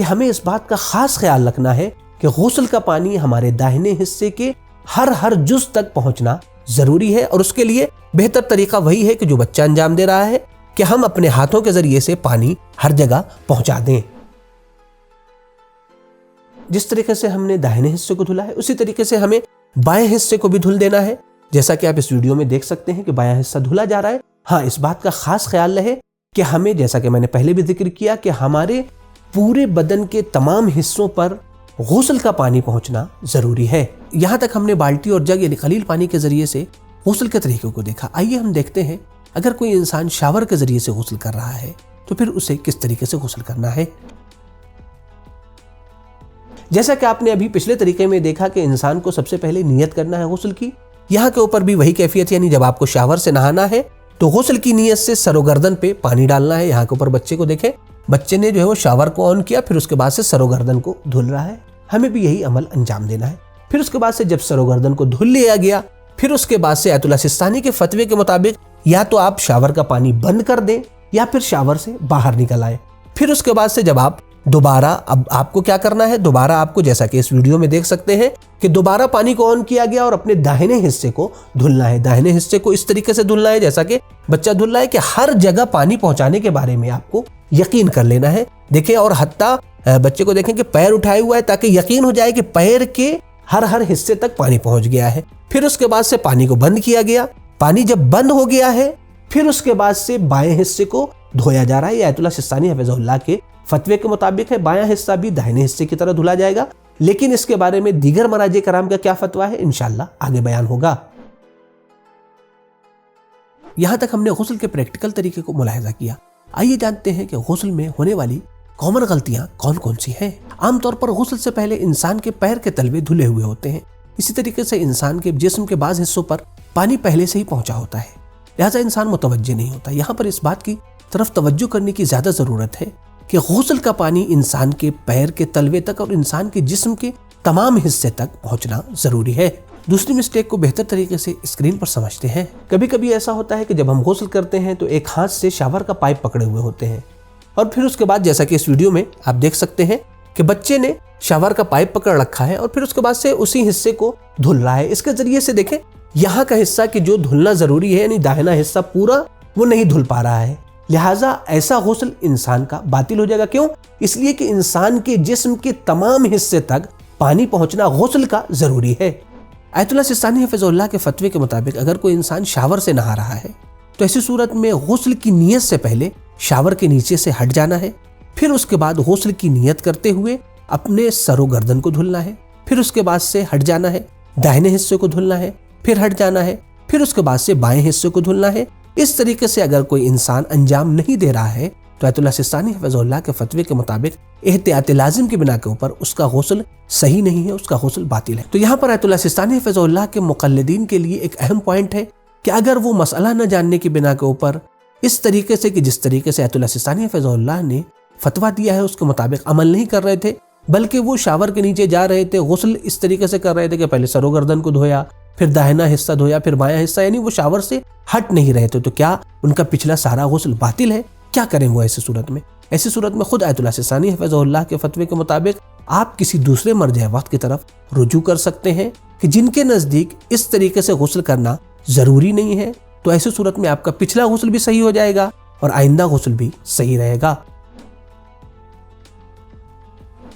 کہ ہمیں اس بات کا خاص خیال رکھنا ہے کہ غسل کا پانی ہمارے داہنے حصے کے ہر جز تک پہنچنا ضروری ہے، اور اس کے لیے بہتر طریقہ وہی ہے کہ جو بچہ انجام دے رہا ہے کہ ہم اپنے ہاتھوں کے ذریعے سے پانی ہر جگہ پہنچا دیں۔ جس طریقے سے ہم نے داہنے حصے کو دھلا ہے اسی طریقے سے ہمیں بائیں حصے کو بھی دھل دینا ہے، جیسا کہ آپ اس ویڈیو میں دیکھ سکتے ہیں کہ بایاں حصہ دھلا جا رہا ہے۔ ہاں، اس بات کا خاص خیال رہے کہ ہمیں، جیسا کہ میں نے پہلے بھی ذکر کیا، کہ ہمارے پورے بدن کے تمام حصوں پر غسل کا پانی پہنچنا ضروری ہے۔ یہاں تک ہم نے بالٹی اور جگ یعنی قلیل پانی کے ذریعے سے غسل کے طریقے کو دیکھا۔ آئیے ہم دیکھتے ہیں اگر کوئی انسان شاور کے ذریعے سے غسل کر رہا ہے تو پھر اسے کس طریقے سے غسل کرنا ہے۔ جیسا کہ آپ نے ابھی پچھلے طریقے میں دیکھا کہ انسان کو سب سے پہلے نیت کرنا ہے غسل کی، یہاں کے اوپر بھی وہی کیفیت، یعنی جب آپ کو شاور سے نہانا ہے تو غسل کی نیت سے سر و گردن پہ پانی ڈالنا ہے۔ یہاں کے اوپر بچے کو دیکھیں، بچے نے جو ہے وہ شاور کو آن کیا، پھر اس کے بعد سے سر و گردن کو دھل رہا ہے۔ ہمیں بھی یہی عمل انجام دینا ہے۔ پھر اس کے بعد سے جب سر و گردن کو دھل لیا گیا، پھر اس کے بعد سے آیت اللہ سستانی کے فتوے کے مطابق یا تو آپ شاور کا پانی بند کر دیں یا پھر شاور سے باہر نکل آئے۔ پھر اس کے بعد سے جب آپ دوبارہ، اب آپ کو کیا کرنا ہے، دوبارہ آپ کو جیسا کہ اس ویڈیو میں دیکھ سکتے ہیں کہ دوبارہ پانی کو آن کیا گیا اور اپنے داہنے حصے کو دھلنا ہے۔ داہنے حصے کو اس طریقے سے دھلنا ہے جیسا کہ بچہ دھل رہا ہے، کہ ہر جگہ پانی پہنچانے کے بارے میں آپ کو یقین کر لینا ہے۔ دیکھیں، اور حتیٰ بچے کو دیکھیں کہ پیر اٹھائے ہوا ہے تاکہ یقین ہو جائے کہ پیر کے ہر حصے تک پانی پہنچ گیا ہے۔ پھر اس کے بعد سے پانی کو بند کیا گیا۔ پانی جب بند ہو گیا ہے پھر اس کے بعد سے بائیں حصے کو دھویا جا رہا ہے۔ یہ آیت اللہ سستانی حفظہ اللہ کے فتوے کے مطابق ہے۔ بایاں حصہ بھی داہنے حصے کی طرح دھلا جائے گا، لیکن اس کے بارے میں دیگر مراجع کرام کا کیا فتویٰ ہے انشاءاللہ آگے بیان ہوگا۔ یہاں تک ہم نے غسل کے پریکٹیکل طریقے کو ملاحظہ کیا۔ آئیے جانتے ہیں کہ غسل میں ہونے والی کامن غلطیاں کون کون سی ہیں۔ عام طور پر غسل سے پہلے انسان کے پیر کے تلوے دھلے ہوئے ہوتے ہیں، اسی طریقے سے انسان کے جسم کے بعض حصوں پر پانی پہلے سے ہی پہنچا ہوتا ہے، لہٰذا انسان متوجہ نہیں ہوتا۔ یہاں پر اس بات کی طرف توجہ کرنے کی زیادہ ضرورت ہے کہ غسل کا پانی انسان کے پیر کے تلوے تک اور انسان کے جسم کے تمام حصے تک پہنچنا ضروری ہے۔ دوسری مسٹیک کو بہتر طریقے سے اسکرین پر سمجھتے ہیں۔ کبھی کبھی ایسا ہوتا ہے کہ جب ہم غسل کرتے ہیں تو ایک ہاتھ سے شاور کا پائپ پکڑے ہوئے ہوتے ہیں، اور پھر اس کے بعد جیسا کہ اس ویڈیو میں آپ دیکھ سکتے ہیں کہ بچے نے شاور کا پائپ پکڑ رکھا ہے اور پھر اس کے بعد سے اسی حصے کو دھل رہا ہے۔ اس کے ذریعے سے دیکھیں یہاں کا حصہ کہ جو دھلنا ضروری ہے، یعنی داہنا حصہ پورا وہ نہیں دھل پا رہا ہے، لہٰذا ایسا غسل انسان کا باطل ہو جائے گا۔ کیوں؟ اس لیے کہ انسان کے جسم کے تمام حصے تک پانی پہنچنا غسل کا ضروری ہے۔ آیت اللہ سستانی حفظہ اللہ کے فتوے کے مطابق اگر کوئی انسان شاور سے نہا رہا ہے تو ایسی صورت میں غسل کی نیت سے پہلے شاور کے نیچے سے ہٹ جانا ہے، پھر اس کے بعد غسل کی نیت کرتے ہوئے اپنے سر و گردن کو دھلنا ہے، پھر اس کے بعد سے ہٹ جانا ہے، داہنے حصے کو دھلنا ہے، پھر ہٹ جانا ہے، پھر اس کے بعد سے بائیں حصے کو دھلنا ہے۔ اس طریقے سے اگر کوئی انسان انجام نہیں دے رہا ہے تو آیت اللہ سستانی حفظہ اللہ کے فتوے کے مطابق احتیاط لازم کی بنا کے اوپر اس کا غسل صحیح نہیں ہے، اس کا غسل باطل ہے۔ تو یہاں پر آیت اللہ سستانی حفظہ اللہ کے مقلدین کے لیے ایک اہم پوائنٹ ہے کہ اگر وہ مسئلہ نہ جاننے کی بنا کے اوپر اس طریقے سے کہ جس طریقے سے آیت اللہ سستانی حفظہ اللہ نے فتویٰ دیا ہے اس کے مطابق عمل نہیں کر رہے تھے، بلکہ وہ شاور کے نیچے جا رہے تھے، غسل اس طریقے سے کر رہے تھے کہ پہلے سر و گردن کو دھویا، پھر داہنا حصہ دھویا، پھر بایاں حصہ، یعنی وہ شاور سے ہٹ نہیں رہے تھے، تو کیا ان کا پچھلا سارا غسل باطل ہے؟ کیا کریں وہ ایسی صورت میں؟ ایسی صورت میں خود آیت اللہ سستانی حفظہ اللہ کے فتوے کے مطابق آپ کسی دوسرے مرجع وقت کی طرف رجوع کر سکتے ہیں کہ جن کے نزدیک اس طریقے سے غسل کرنا ضروری نہیں ہے، تو ایسی صورت میں آپ کا پچھلا غسل بھی صحیح ہو جائے گا اور آئندہ غسل بھی صحیح رہے گا۔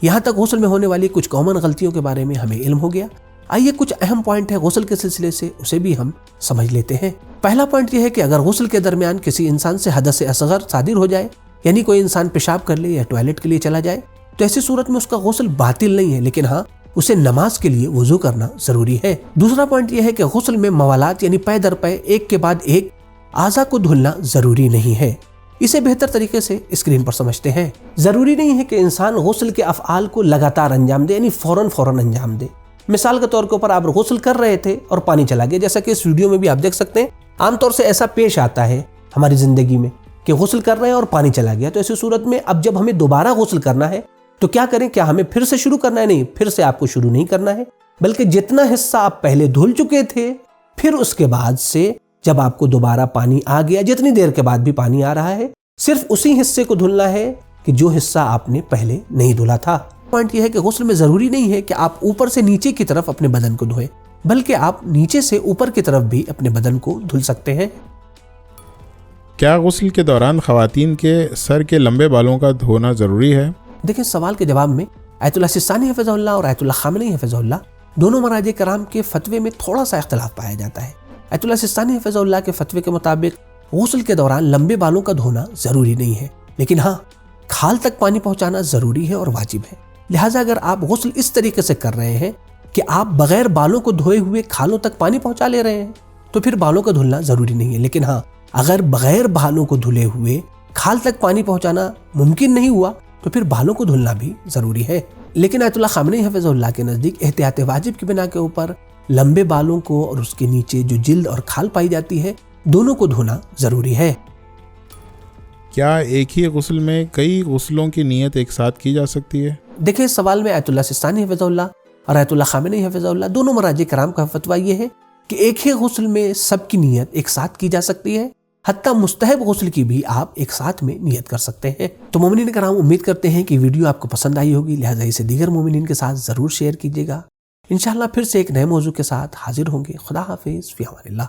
یہاں تک غسل میں ہونے والی کچھ کامن غلطیوں کے بارے میں ہمیں علم ہو گیا۔ آئیے کچھ اہم پوائنٹ ہے غسل کے سلسلے سے، اسے بھی ہم سمجھ لیتے ہیں۔ پہلا پوائنٹ یہ ہے کہ اگر غسل کے درمیان کسی انسان سے حدث اصغر صادر ہو جائے، یعنی کوئی انسان پیشاب کر لے یا ٹوائلٹ کے لیے چلا جائے، تو ایسی صورت میں اس کا غسل باطل نہیں ہے، لیکن ہاں اسے نماز کے لیے وضو کرنا ضروری ہے۔ دوسرا پوائنٹ یہ ہے کہ غسل میں موالات یعنی پے در پے ایک کے بعد ایک اعضاء کو دھلنا ضروری نہیں ہے۔ اسے بہتر طریقے سے اسکرین پر سمجھتے ہیں۔ ضروری نہیں ہے کہ انسان غسل کے افعال کو لگاتار انجام دے، یعنی فوراً انجام دے۔ مثال کے طور کے اوپر آپ غسل کر رہے تھے اور پانی چلا گیا، جیسا کہ اس ویڈیو میں بھی آپ دیکھ سکتے ہیں۔ عام طور سے ایسا پیش آتا ہے ہماری زندگی میں کہ غسل کر رہے ہیں اور پانی چلا گیا، تو ایسی صورت میں اب جب ہمیں دوبارہ غسل کرنا ہے تو کیا کریں؟ کیا ہمیں پھر سے شروع کرنا ہے؟ نہیں، پھر سے آپ کو شروع نہیں کرنا ہے، بلکہ جتنا حصہ آپ پہلے دھل چکے تھے پھر اس کے بعد سے جب آپ کو دوبارہ پانی آ گیا، جتنی دیر کے بعد بھی پانی آ رہا ہے، صرف اسی حصے کو دھلنا ہے کہ جو حصہ آپ نے پہلے نہیں دھلا تھا۔ پوائنٹ یہ ہے کہ غسل میں ضروری نہیں ہے کہ آپ اوپر سے نیچے کی طرف اپنے بدن کو دھوئیں، بلکہ آپ نیچے سے اوپر کی طرف بھی اپنے بدن کو دھل سکتے ہیں۔ کیا غسل کے دوران خواتین کے سر کے لمبے بالوں کا دھونا ضروری ہے؟ دیکھیں، سوال کے جواب میں آیت اللہ سستانی حفظہ اللہ اور آیت اللہ خامنئی حفظہ اللہ دونوں مراجع کرام کے فتوے میں تھوڑا سا اختلاف پایا جاتا ہے۔ آیت اللہ سستانی حفظہ اللہ کے فتوے کے مطابق غسل کے دوران لمبے بالوں کا دھونا ضروری نہیں ہے، لیکن ہاں، کھال تک پانی پہنچانا ضروری ہے اور واجب ہے۔ لہٰذا اگر آپ غسل اس طریقے سے کر رہے ہیں کہ آپ بغیر بالوں کو دھوئے ہوئے کھالوں تک پانی پہنچا لے رہے ہیں تو پھر بالوں کا دھلنا ضروری نہیں ہے، لیکن ہاں، اگر بغیر بالوں کو دھلے ہوئے کھال تک پانی پہنچانا ممکن نہیں ہوا تو پھر بالوں کو دھلنا بھی ضروری ہے۔ لیکن آیت اللہ خامنئی حفظہ اللہ کے نزدیک احتیاط واجب کی بنا کے اوپر لمبے بالوں کو اور اس کے نیچے جو جلد اور کھال پائی جاتی ہے دونوں کو دھونا ضروری ہے۔ کیا ایک ہی غسل میں کئی غسلوں کی نیت ایک ساتھ کی جا سکتی ہے؟ دیکھیں، سوال میں آیت اللہ سستانی حفظہ اللہ اور آیت اللہ خامنئی حفظہ اللہ دونوں مراجع کرام کا فتویٰ یہ ہے کہ ایک ہی غسل میں سب کی نیت ایک ساتھ کی جا سکتی ہے، حتیٰ مستحب غسل کی بھی آپ ایک ساتھ میں نیت کر سکتے ہیں۔ تو مومنین کرام، امید کرتے ہیں کہ ویڈیو آپ کو پسند آئی ہوگی، لہٰذا اسے دیگر مومنین کے ساتھ ضرور شیئر کیجیے گا۔ انشاءاللہ پھر سے ایک نئے موضوع کے ساتھ حاضر ہوں گے۔ خدا حافظ، فی امان اللہ۔